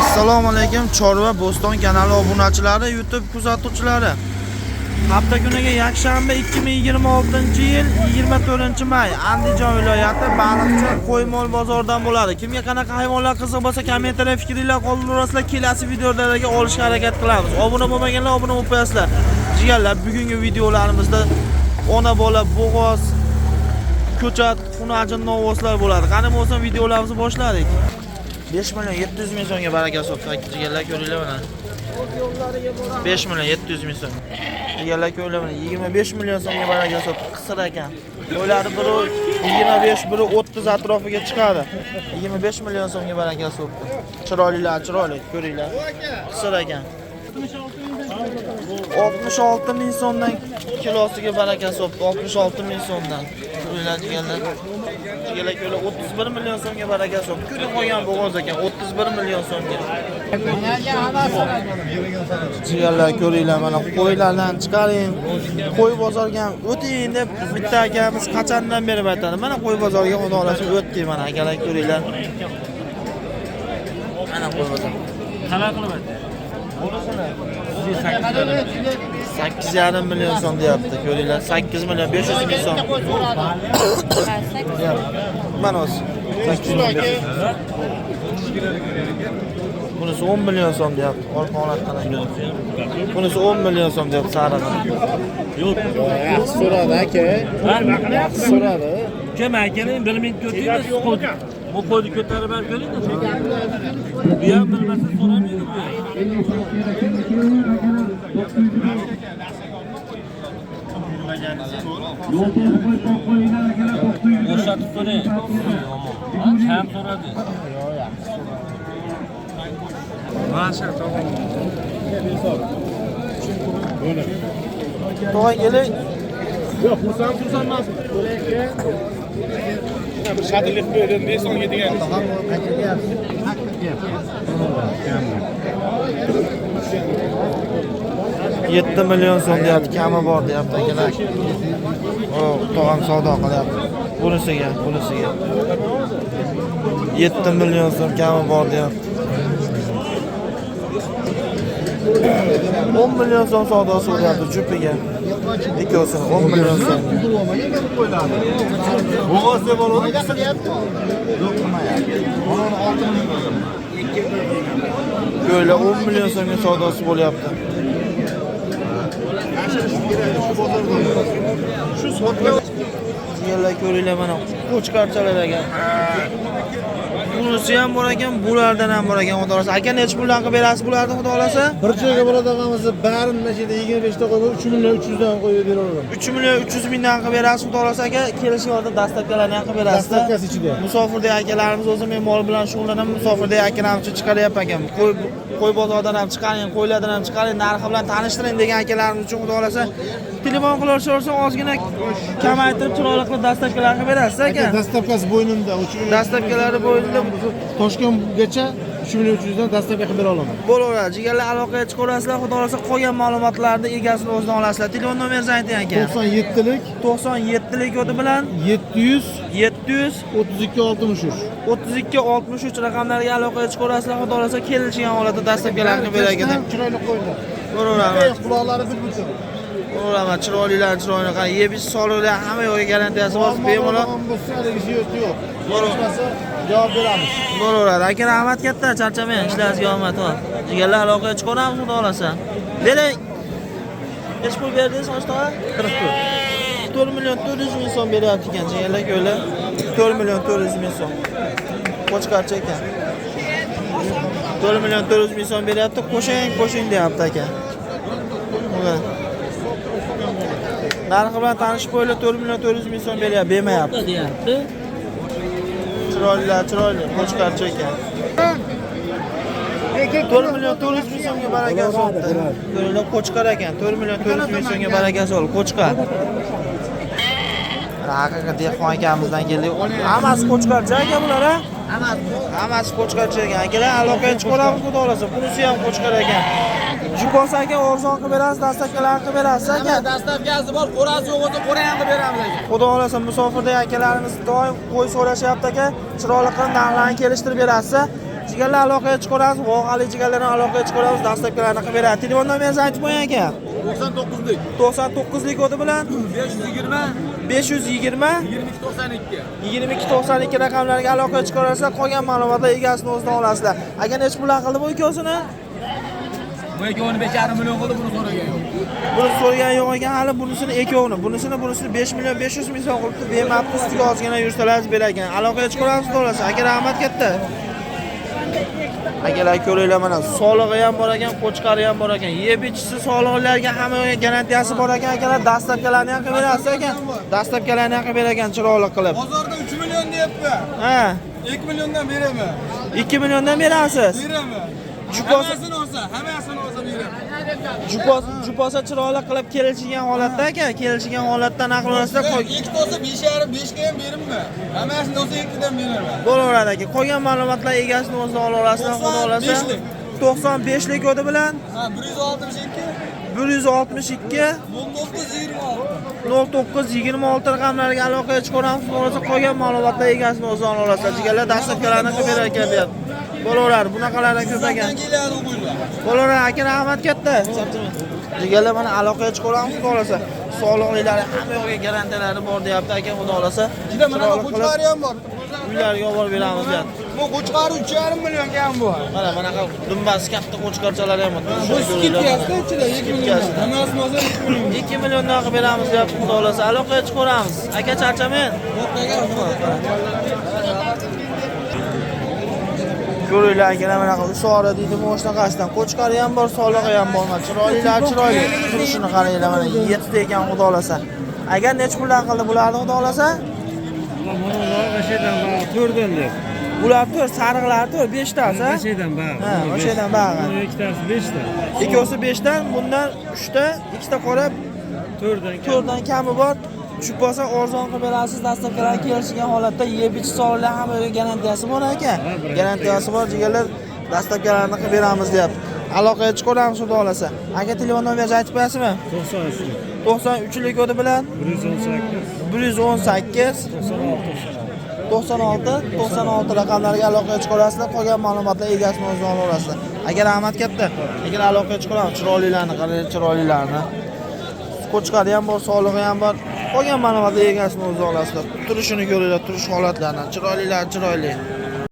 Assalomu alaykum Chorva Bo'ston kanali obunachilari, YouTube kuzatuvchilari. Hafta kuniga yakshanba 2026-yil 24-may Andijon viloyati Baliqchi Qo'ymol bozoridan bo'ladi. Kimga qanaqa hayvonlar qiziq bo'lsa, kommentariyada fikringlar qoldirasizlar. Kelasi videolarga olishga harakat qilamiz. Obuna bo'lmaganlar obuna bo'lib qo'yasizlar. Jigarlar, bugungi videolarimizda ona bola bo'g'oz, ko'chat, xunajin novvoslar bo'ladi. Qani bo'lsa videolarimizni boshladik. 5 million 700 ming so'mga baraka sotdik. Jigarlar ko'ringlar mana. 5 million 700 ming so'm. Jigarlar ko'ringlar mana 25 million so'mga baraka sotdik. Qisir ekan. To'ylari biri 25, biri 30 atrofiga chiqadi. 25 million so'mga baraka sotdik. Chiroylilar, chiroyli ko'ringlar. Qisir ekan. 66 ming so'mdan kilosiga baraka sotdik. 66 ming so'mdan. Ko'ringlar jigarlar. Jigarlar ko'la 31 million so'mga baraka sotdik. Ko'ring qolgan bo'g'oz ekan 31 million so'mga. Jigarlar ko'ringlar mana qo'ylardan chiqaring. Qo'y bozorga o'ting deb bitta akamiz qachondan beri aytadi. Mana qo'y bozorga xudo olasa o'tdik mana akalar ko'ringlar. Mana qo'y bozor. Qanaqa qilib aytdi? 8,5 million so'm deyapti. Ko'ringlar 8 million 500 ming so'm. Mana o'zi 8 million. Bunisi 10 million so'm deyapti. Orqa holat qanaqa? Bunisi 10 million so'm deyapti sariq. Yo'q. Yaxshi so'radi aka. Yaxshi so'radi. Kim akaning 1 ming ko'taymiz qo'ydi. Bu qo'ydi ko'tarib ber ko'ring-da. Bu ham bilmasa so'ramaydi bu. Bo'shatib so'rang. Ham so'radi. Masha Allah. To'g'ri keling. Yo'q, xursand emas. Bir shadillik qo'ydim, besonga degan. 7 million so'm deyapti, kami bor deyapti akalar. O, tog'am savdo qilyapti. Bunisiga. 7 million so'm kami bor deyapti. 10 million so'm savdo so'rayapti jupiga. Ikkosini 10 million so'm. Bo'g'oz deb oladi. Böyle 10 million so'mga savdosi bo'lyapti. Shu sotgan Jigarlar ko'ringlar mana qo'chqarchalar ekan. Bunisi ham bor ekan, bulardan ham bor ekan, xudo xolasa. Aka necha puldan qilib berasiz bularni xudo xolasa? bir joyga boradiganimizni barini mashina 25 ta qo'yib 3 million 300 dan qo'yib beraman. 3 million 300 mingdan qilib berasiz xudo xolasa aka. Kelishuvda dastavkalarni ham qilib berasiz. Dastavkasi ichida. Musofirdagi akalarimiz o'zi men mol bilan shug'ullanaman. Musofirdagi akalarimiz chiqaryapman ekan. Qo'y bozordan ham chiqaring, qo'ylardan ham chiqaring, narxi bilan tanishtiring degan akalarimiz uchun xudo xolasa telefon qilaversa ozgina kamaytirib chiroyli qilib dastavkalar qilib berasiz aka. Dastavkasi bo'ynimda 3 million. Dastavkalari bo'yinda Toshkentgacha 3 million 300 dan dastavka qilib bera olaman. bo'laveradi. Jigarlar aloqaga chiqarasizlar, xudo xolasa qolgan ma'lumotlarni egasini o'zidan olasizlar. Telefon nomeringizni ayting aka. 97lik o'ti bilan 700 732 63 raqamlariga aloqaga chiqarasizlar. Xudo xolasa kelishgan holatda dastavkalarni qilib beradi. chiroyli qo'ydi. Bo'laveradi. Quloqlari bilbulsin. Bo'laveradi. Chiroylilar, chiroyli qara. Yebish sog'liqlar hamma yo'ga garantiyasi bor. Bemalol yo'q. Bo'lmasa javob beramiz. bo'laveradi. Aka rahmat katta, charchamang, ishlaringizga omad bor. Jigarlar aloqaga chiqaramiz xudo xolasa. Bering. Necha pul berdingiz Oshtoqa? 44. 4 million 400 ming so'm beryapti ekan jigarlar ko'ylar. 4 million 400 ming so'm. Qo'chqarcha ekan. 4 million 400 ming so'm beryapti. Qo'shing deyapti aka. Narxi bilan tanishib qo'yinglar, 4 million 400 ming so'm beryapti, bermayapti deyapti. Chiroylilar, chiroyli, qo'chqarcha ekan. 4 million 400 ming so'mga baraka sotdi. Ko'ringlar qo'chqar ekan, 4 million 400 ming so'mga baraka sotdi, qo'chqar. Haqiqat dehqon akamizdan keldik. Hammasi qo'chqarcha aka bular, ha? Hammasi qo'chqarcha ekan. Akalar aloqaga chiqaramiz xudo xolasa. Bunisi ham qo'chqar ekan. Jukosa aka arzon qilib berasiz, dastavkalar qilib berasiz aka. Dastavkasi bor, qo'rasi yo'q bo'lsa qo'ra ham qilib beramiz aka. Xudo xolasa musofirdagi akalarimiz doim qo'y so'rashyapti aka. Chiroyli qilib narxlarni kelishtirib berasiz. Jigarlar aloqaga chiqaramiz, voqali jigarlarni aloqaga chiqaramiz, dastlabkilarni qilib beradi. Telefon nomeringizni aytib qo'ying aka. 99lik 99lik kodi bilan 520 2292 raqamlarga aloqaga chiqarasizlar, qolgan ma'lumotlar egasini o'zidan olasizlar. Agar nech pul qildi bu ikkovsini? Bu ikkovini 5,5 million qildi, buni so'ragan yo'q. Buni so'ragan yo'q ekan, hali bunisini ikkovini, bunisini 5 million 500 ming so'm qilibdi. Bemabdi ustiga ozgina yursalar berar ekan. Aloqaga chiqaramiz to'g'risi. Aka rahmat katta. Akalar ko'ringlar mana solig'i ham bor ekan, qo'chqari ham bor ekan. Yeb ichisi solig'larga hammaga garantiyasi bor ekan. Akalar dastlabkilarni ham qilib berasiz ekan. Dastlabkilarni ham qilib berar ekan chiroyli qilib. Bozorda 3 million deyapti. Ha, 2 milliondan beraman. 2 milliondan berasiz. Beraman. Hammasini olsa beraman. Juposa chiroyli qilib kelishgan holatda aka, kelishgan holatda naql olasizlar. Ikkita olsa 5,5 5ga ham berimman. Hammasini olsa 2dan beraman. Bo'laveradi aka. Qolgan ma'lumotlar egasini o'zidan ola olasizlar, xudo olasa. 95lik kodi bilan Ha, 162 162 0926 raqamlariga aloqaga chiqaramiz. Bo'lmasa qolgan ma'lumotlar egasini o'zidan ola olasizlar. Jigarlar dastlabkilarni qilib berar ekan deyapti. Bo'laveradi, bunaqalardan ko'p ekan. keladi o'g'illar. Bo'laveradi aka, rahmat katta. Jigarlar mana aloqaga chiqaramiz, xudo olasa. Sog'liqlilari hamma yo'g'iga garantiyalari bor deyapti aka, xudo olasa. Juda mana qo'chqari ham bor. Uylarga olib beramiz deyapti. Bu qo'chqari 3,5 millionga ham bor. Mana bunaqa dumbasi katta qo'chqorchalar ham bor. Bu skidkasida ichida 2 million. Hammasini olsa 2 million. 2 milliondan qilib beramiz deyapti, xudo olasa. Aloqaga chiqaramiz. Aka charchamen. Ko'ringlar aka, mana Usora deydi mo'shnaqasidan. Qo'chqari ham bor, solig'i ham bor. Chiroylilar chiroyli. Turishini qaranglar mana 7 ta ekan, xudo olasa. Agar nech puldan qildi bularni, xudo olasa? Bular 4, sariqlar 4, 5 tasi. Ha, o'shadan bag'i. Ikkitasi 5 ta. Ikkosi 5 dan, bundan 3 ta, 2 ta qora, 4 dan kami bor. Tushib bo'lsa arzon qilib berasiz, dastlabkilar kelishgan holatda yeb ichish sog'liqlar hammaga garantiyasi bor aka. Garantiyasi bor, jigarlar dastlabkilarni qilib beramiz deyapti. Aloqaga chiqaramiz, xudo olasa. Aka telefon nomeringizni aytib qo'yasizmi? 93lik kodi bilan 118 96 raqamlarga aloqaga chiqarasizlar, qolgan ma'lumotlar egasini o'zidan ola olasizlar. Agar rahmat katta, agar aloqaga chiqaramiz, chiroylilarni qarang, chiroylilarni. Qo'chqari ham bor, sog'lig'i ham bor. Qolgan ma'lumotlar egasini o'zidan olasizlar. Turishini ko'ringlar, turish holatlarini. Chiroylilar, chiroyli.